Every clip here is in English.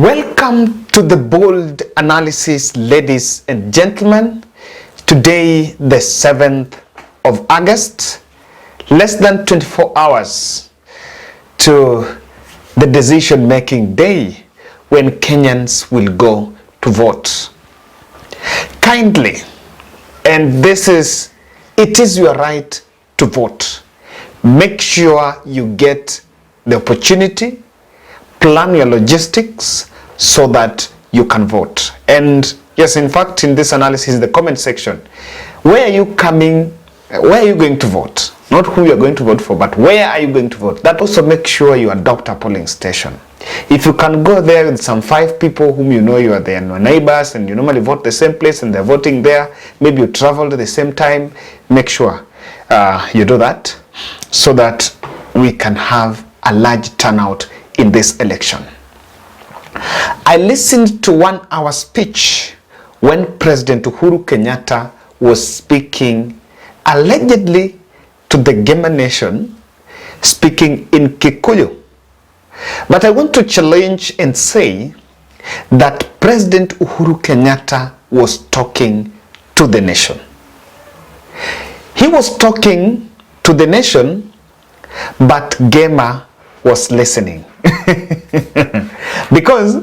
Welcome to the bold analysis, ladies and gentlemen. Today, the 7th of August, less than 24 hours to the decision-making day when Kenyans will go to vote. Kindly, and it is your right to vote. Make sure you get the opportunity, plan your logistics so that you can vote. And yes, in fact, in this analysis, the comment section, where are you going to vote? Not who you are going to vote for, but where are you going to vote? That also make sure you adopt a polling station. If you can go there with some 5 people whom you know you are their neighbors and you normally vote the same place and they're voting there, maybe you traveled at the same time, make sure you do that so that we can have a large turnout in this election. I listened to 1 hour speech when President Uhuru Kenyatta was speaking allegedly to the Gema Nation, speaking in Kikuyu. But I want to challenge and say that President Uhuru Kenyatta was talking to the nation. He was talking to the nation, but Gema was listening. Because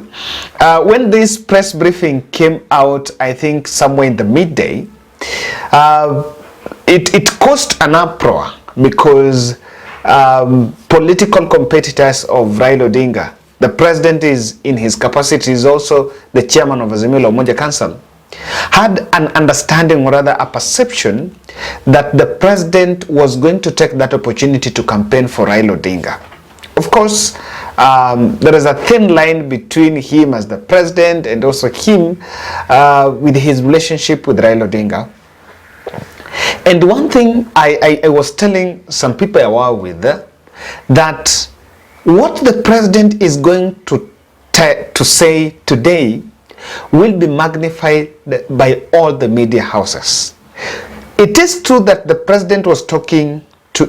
when this press briefing came out, I think somewhere in the midday, it caused an uproar because political competitors of Raila Odinga, the president is in his capacity, is also the chairman of Azimio la Umoja Council, had an understanding, or rather a perception, that the president was going to take that opportunity to campaign for Raila Odinga. Of course, there is a thin line between him as the president and also him with his relationship with Raila Odinga. And one thing I was telling some people I was with, that what the president is going to say today will be magnified by all the media houses. It is true that the president was talking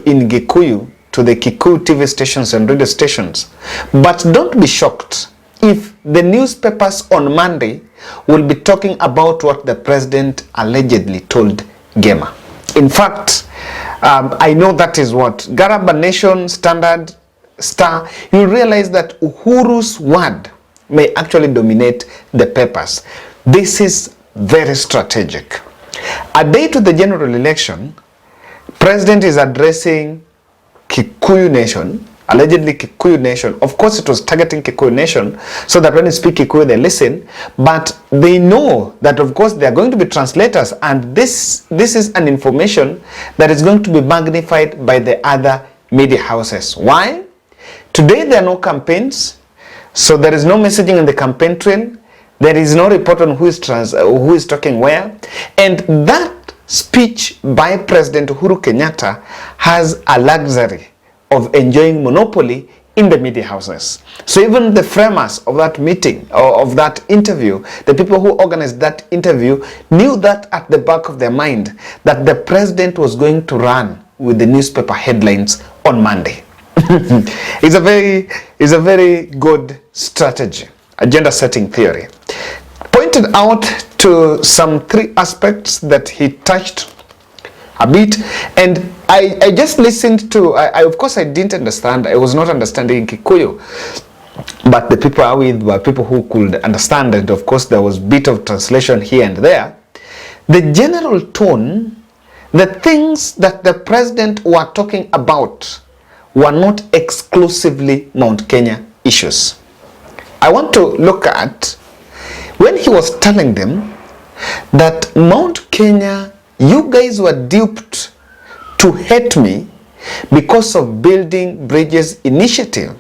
in Kikuyu, to the Kikuyu TV stations and radio stations, but don't be shocked if the newspapers on Monday will be talking about what the president allegedly told Gema. In fact, I know that is what Garaba Nation, Standard, Star, you realize that Uhuru's word may actually dominate the papers. This is very strategic. A day to the general election, president is addressing Kikuyu Nation, allegedly Kikuyu Nation. Of course, it was targeting Kikuyu Nation so that when you speak Kikuyu, they listen. But they know that, of course, they are going to be translators. And this is an information that is going to be magnified by the other media houses. Why? Today, there are no campaigns. So there is no messaging in the campaign trail. There is no report on who is talking where. And that speech by President Uhuru Kenyatta has a luxury of enjoying monopoly in the media houses. So even the framers of that meeting or of that interview, the people who organized that interview, knew that at the back of their mind that the president was going to run with the newspaper headlines on Monday. It's a very good strategy, agenda setting theory. Pointed out to some 3 aspects that he touched a bit, and I just listened to, of course I didn't understand, I was not understanding Kikuyu, but the people I with were people who could understand, and of course there was a bit of translation here and there. The general tone, the things that the president were talking about were not exclusively Mount Kenya issues. I want to look at when he was telling them that Mount Kenya, you guys were duped to hate me because of building bridges initiative.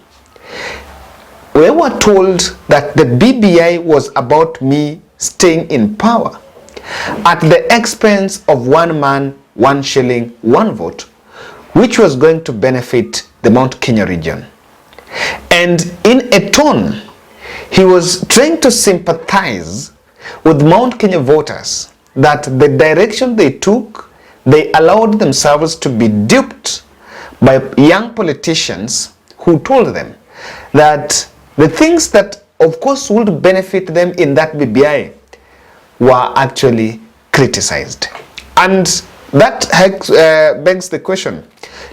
We were told that the BBI was about me staying in power at the expense of 1 man, 1 shilling, 1 vote, which was going to benefit the Mount Kenya region. And in a tone, he was trying to sympathize with Mount Kenya voters that the direction they took, they allowed themselves to be duped by young politicians who told them that the things that of course, would benefit them in that BBI were actually criticized. And that begs the question,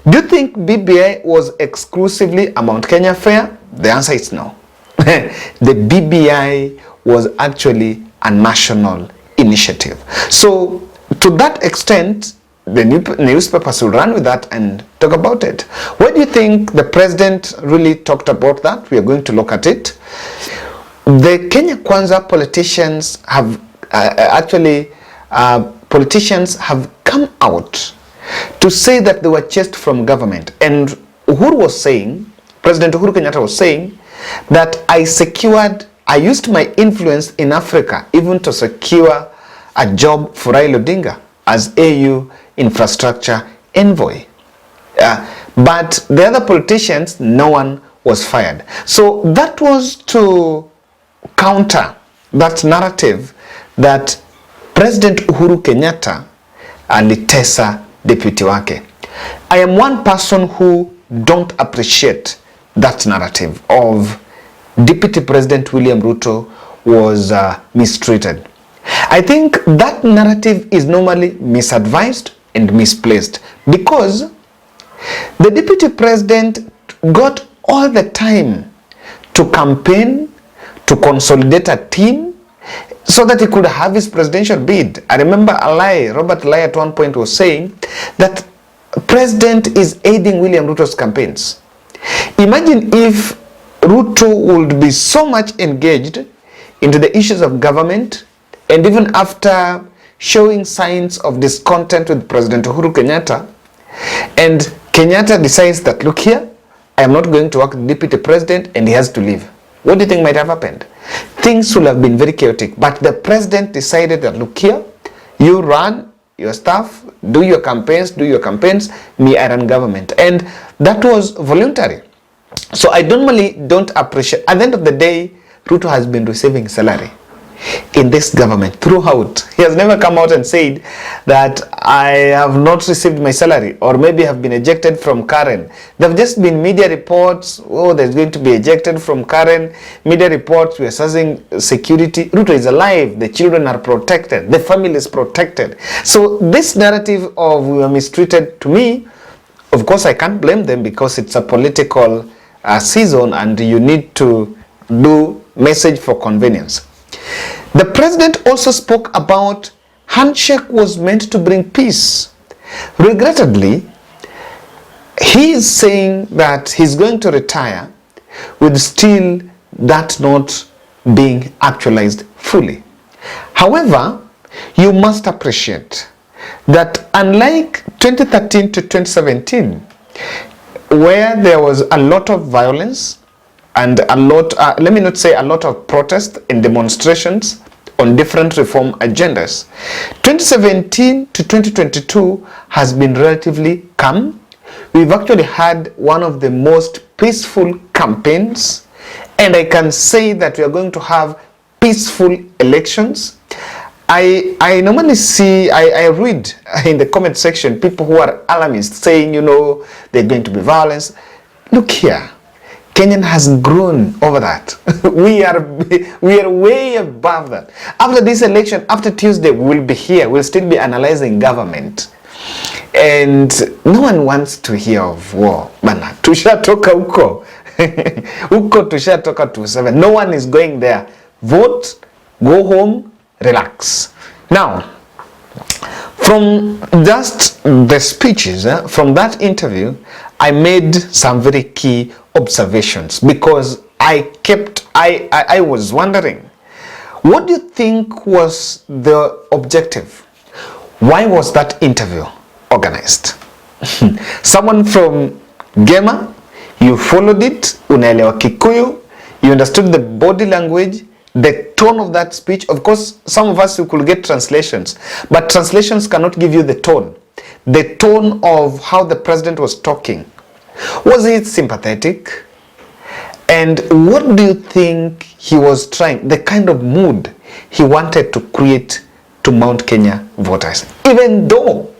do you think BBI was exclusively a Mount Kenya affair? The answer is no. The BBI was actually a national initiative. So to that extent, the newspapers will run with that and talk about it. What do you think the president really talked about that? We are going to look at it. The Kenya Kwanza politicians have politicians have come out to say that they were chased from government. And Uhuru was saying, President Uhuru Kenyatta was saying that I used my influence in Africa even to secure a job for Raila Odinga as AU infrastructure envoy. But the other politicians, no one was fired. So that was to counter that narrative that President Uhuru Kenyatta alitesa deputy wake. I am one person who don't appreciate that narrative of Deputy President William Ruto was mistreated. I think that narrative is normally misadvised and misplaced because the Deputy President got all the time to campaign, to consolidate a team so that he could have his presidential bid. I remember Robert Alai at one point was saying that President is aiding William Ruto's campaigns. Imagine if Ruto would be so much engaged into the issues of government, and even after showing signs of discontent with President Uhuru Kenyatta, and Kenyatta decides that, look here, I am not going to work with the deputy president, and he has to leave. What do you think might have happened? Things would have been very chaotic. But the president decided that, look here, you run your stuff, do your campaigns, me, I run government. And that was voluntary. So I normally don't appreciate, at the end of the day, Ruto has been receiving salary in this government throughout. He has never come out and said that I have not received my salary or maybe have been ejected from Karen. There have just been media reports, oh, there's going to be ejected from Karen. Media reports, we are assessing security. Ruto is alive, the children are protected, the family is protected. So this narrative of we were mistreated, to me, of course I can't blame them because it's a political season and you need to do message for convenience. The president also spoke about handshake was meant to bring peace. Regrettably, he is saying that he's going to retire with still that not being actualized fully. However, you must appreciate that unlike 2013 to 2017, where there was a lot of violence and a lot, let me not say a lot of protest and demonstrations on different reform agendas, 2017 to 2022 has been relatively calm. We've actually had one of the most peaceful campaigns, and I can say that we are going to have peaceful elections. I normally see, I read in the comment section people who are alarmists saying, you know, there's going to be violence. Look here, Kenyan has grown over that. we are way above that. After this election, after Tuesday, we'll be here. We'll still be analyzing government. And no one wants to hear of war. Bana, tushatoka huko. Huko tushatoka 27. No one is going there. Vote, go home, relax. Now, from just the speeches, from that interview, I made some very key observations because I was wondering, what do you think was the objective? Why was that interview organized? Someone from Gema, you followed it, unaelewa Kikuyu, you understood the body language, the tone of that speech. Of course, some of us, you could get translations, but translations cannot give you the tone of how the president was talking. Was it sympathetic? And what do you think he was trying, the kind of mood he wanted to create to Mount Kenya voters? Even though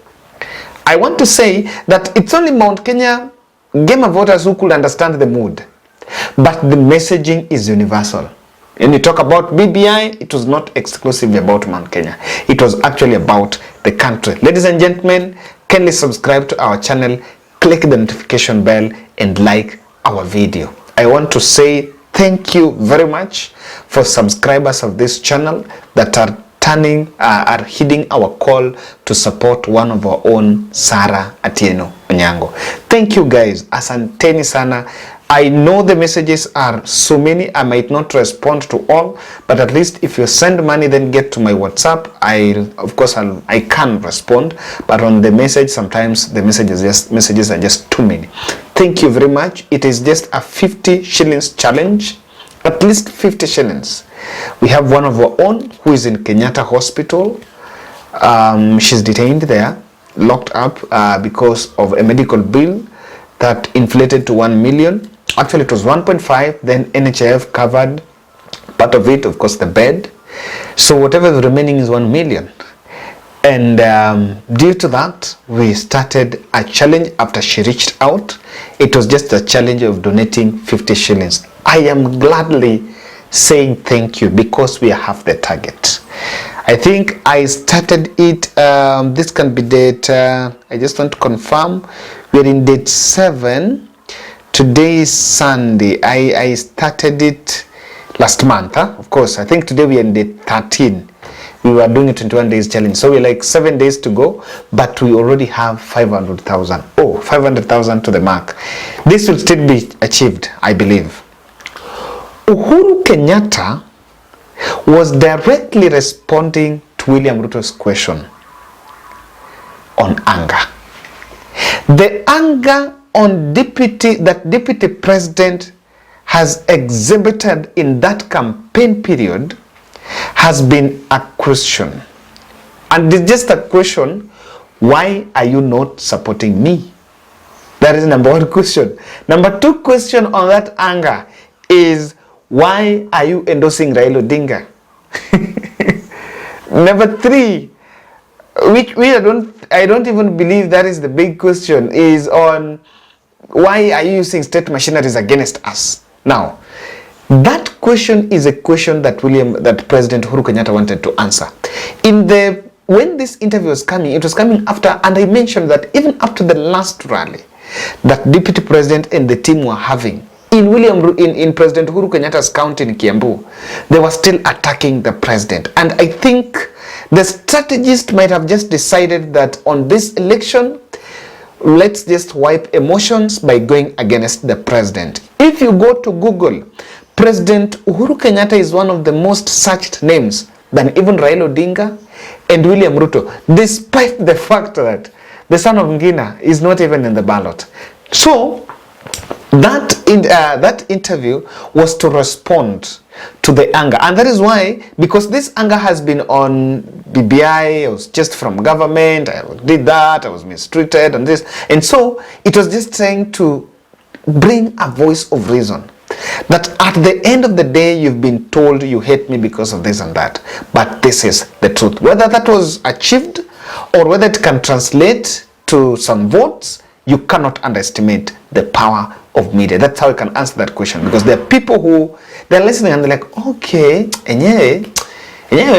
I want to say that it's only Mount Kenya Gema voters who could understand the mood, but the messaging is universal. When you talk about BBI, it was not exclusively about Mount Kenya. It was actually about the country. Ladies and gentlemen, kindly subscribe to our channel, click the notification bell, and like our video. I want to say thank you very much for subscribers of this channel that are heeding our call to support one of our own, Sarah Atieno Onyango. Thank you guys. Asanteni sana. I know the messages are so many, I might not respond to all, but at least if you send money, then get to my WhatsApp. I can respond, but on the message, sometimes the messages are just too many. Thank you very much. It is just a 50 shillings challenge, at least 50 shillings. We have one of our own who is in Kenyatta hospital. She's detained there, locked up because of a medical bill that inflated to 1 million. Actually, it was 1.5. Then NHIF covered part of it, of course, the bed. So whatever the remaining is 1 million. And due to that, we started a challenge after she reached out. It was just a challenge of donating 50 shillings. I am gladly saying thank you because we have the target. I think I started it, this can be date, I just want to confirm, we're in date 7. Today is Sunday. I started it last month, of course. I think today we are in date 13. We were doing a 21 days challenge, so we're like 7 days to go, but we already have 500,000. Oh, 500,000 to the mark. This will still be achieved, I believe. Uhuru Kenyatta was directly responding to William Ruto's question on anger. The anger on deputy president has exhibited in that campaign period has been a question. And it's just a question, why are you not supporting me? That is number one question. Number two question on that anger is, why are you endorsing Raila Odinga? Number three, which I don't even believe that is the big question, is on why are you using state machineries against us? Now, that question is a question that President Uhuru Kenyatta wanted to answer. When this interview was coming, it was coming after, and I mentioned that even up to the last rally that Deputy President and the team were having in President Uhuru Kenyatta's county in Kiambu, they were still attacking the president. And I think the strategist might have just decided that on this election, let's just wipe emotions by going against the president. If you go to Google, President Uhuru Kenyatta is one of the most searched names than even Raila Odinga and William Ruto, despite the fact that the son of Ngina is not even in the ballot. So that interview was to respond to the anger, and that is why, because this anger has been on BBI, I was just from government, I did that, I was mistreated and this, and so it was just trying to bring a voice of reason that at the end of the day you've been told you hate me because of this and that, but this is the truth. Whether that was achieved or whether it can translate to some votes, you cannot underestimate the power of media. That's how you can answer that question, because there are people who they're listening and they're like, okay, anyway,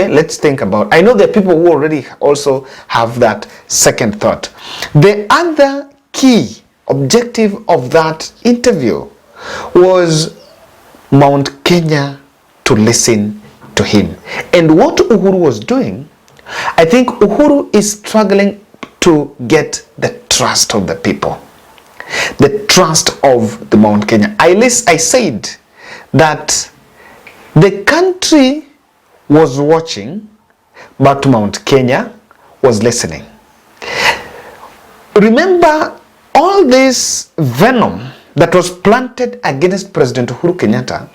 let's think about. I know there are people who already also have that second thought. The other key objective of that interview was Mount Kenya to listen to him. And what Uhuru was doing, I think Uhuru is struggling to get the trust of the people, the trust of the Mount Kenya. I said that the country was watching, but Mount Kenya was listening. Remember, all this venom that was planted against President Uhuru Kenyatta,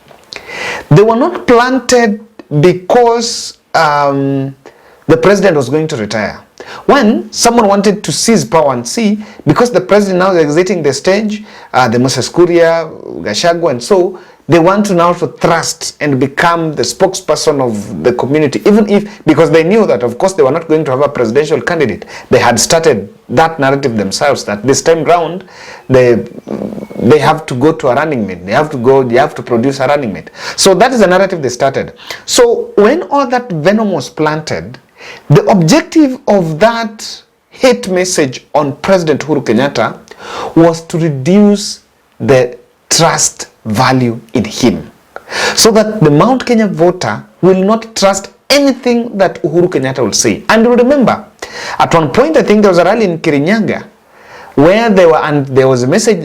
they were not planted because the president was going to retire. When someone wanted to seize power and see, because the president now is exiting the stage, the Moses Kuria, Gachagua, and so they want to now to thrust and become the spokesperson of the community, even if, because they knew that of course they were not going to have a presidential candidate. They had started that narrative themselves, that this time round the they have to go to a running mate. They have to produce a running mate. So that is the narrative they started. So when all that venom was planted, the objective of that hate message on President Uhuru Kenyatta was to reduce the trust value in him, so that the Mount Kenya voter will not trust anything that Uhuru Kenyatta will say. And you remember, at one point, I think there was a rally in Kirinyaga where there was a message,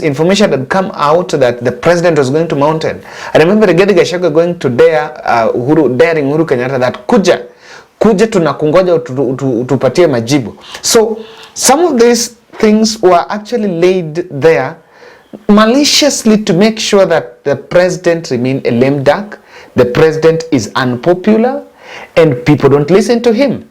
information that had come out that the president was going to mountain. I remember Rigathi Gachagua going to daring Uhuru Kenyatta that kuja tunakungoja tupatie majibu. So some of these things were actually laid there maliciously to make sure that the president remain a lame duck, the president is unpopular, and people don't listen to him.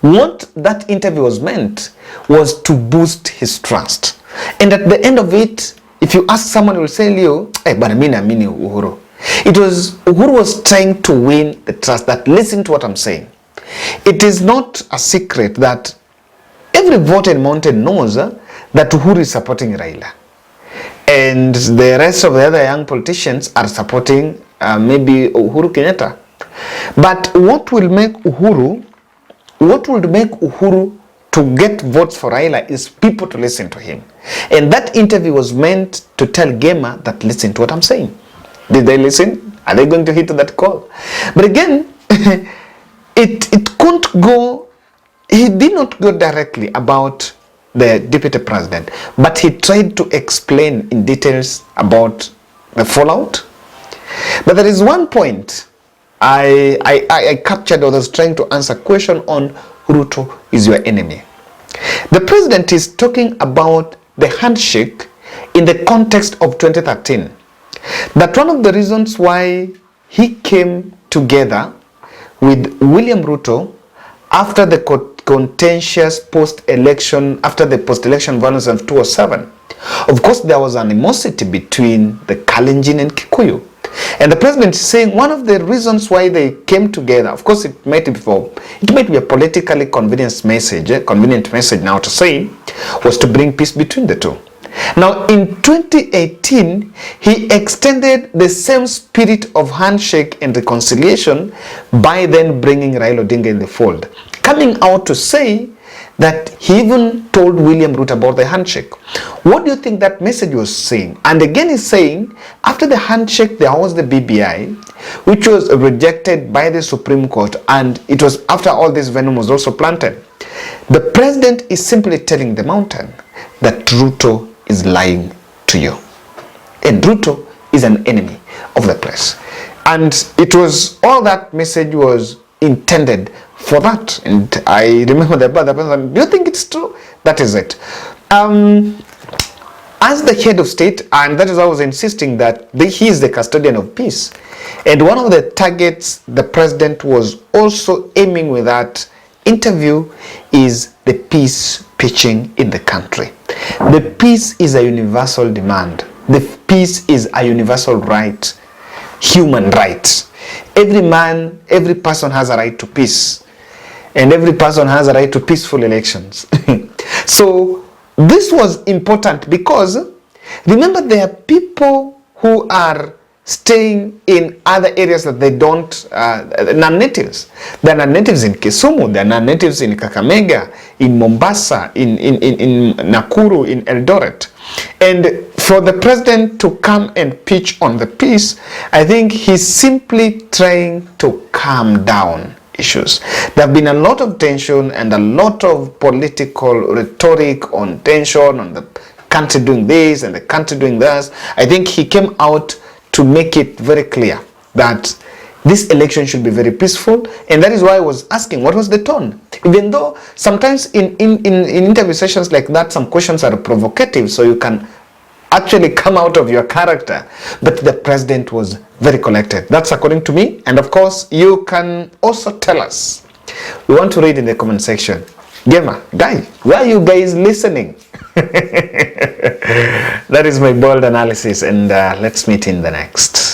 What that interview was meant was to boost his trust. And at the end of it, if you ask someone who will say you, hey, but mimi Uhuru. Uhuru was trying to win the trust that listen to what I'm saying. It is not a secret that every voter in Mountain knows that Uhuru is supporting Raila. And the rest of the other young politicians are supporting maybe Uhuru Kenyatta. But what will make Uhuru to get votes for Raila is people to listen to him. And that interview was meant to tell Gema that listen to what I'm saying. Did they listen? Are they going to hit that call? But again, it couldn't go, he did not go directly about the deputy president, but he tried to explain in details about the fallout. But there is one point I captured or was trying to answer a question on Ruto is your enemy. The president is talking about the handshake in the context of 2013. That one of the reasons why he came together with William Ruto after the contentious post-election, after the post-election violence of 2007. Of course, there was animosity between the Kalenjin and Kikuyu. And the president is saying one of the reasons why they came together, of course it might be a politically convenient message now to say, was to bring peace between the two. Now in 2018, he extended the same spirit of handshake and reconciliation by then bringing Raila Odinga in the fold, coming out to say that he even told William Ruto about the handshake. What do you think that message was saying? And again he's saying, after the handshake there was the BBI, which was rejected by the Supreme Court, and it was after all this venom was also planted. The president is simply telling the mountain that Ruto is lying to you. And Ruto is an enemy of the press. And it was, all that message was intended for that. And I remember the person, do you think it's true? That is it. As the head of state, and that is why I was insisting that he is the custodian of peace. And one of the targets the president was also aiming with that interview is the peace pitching in the country. The peace is a universal demand. The peace is a universal right, human right. Every person has a right to peace. And every person has a right to peaceful elections. So this was important because, remember, there are people who are staying in other areas that they don't, non-natives. There are non-natives in Kisumu, there are non-natives in Kakamega, in Mombasa, in Nakuru, in Eldoret. And for the president to come and pitch on the peace, I think he's simply trying to calm down issues. There have been a lot of tension and a lot of political rhetoric on tension, on the country doing this and the country doing this. I think he came out to make it very clear that this election should be very peaceful, and that is why I was asking what was the tone. Even though sometimes in interview sessions like that, some questions are provocative, so you can actually come out of your character, but the president was very collected. That's according to me, and of course you can also tell us. We want to read in the comment section. Gema, guy, why are you guys listening? That is my bold analysis, and let's meet in the next.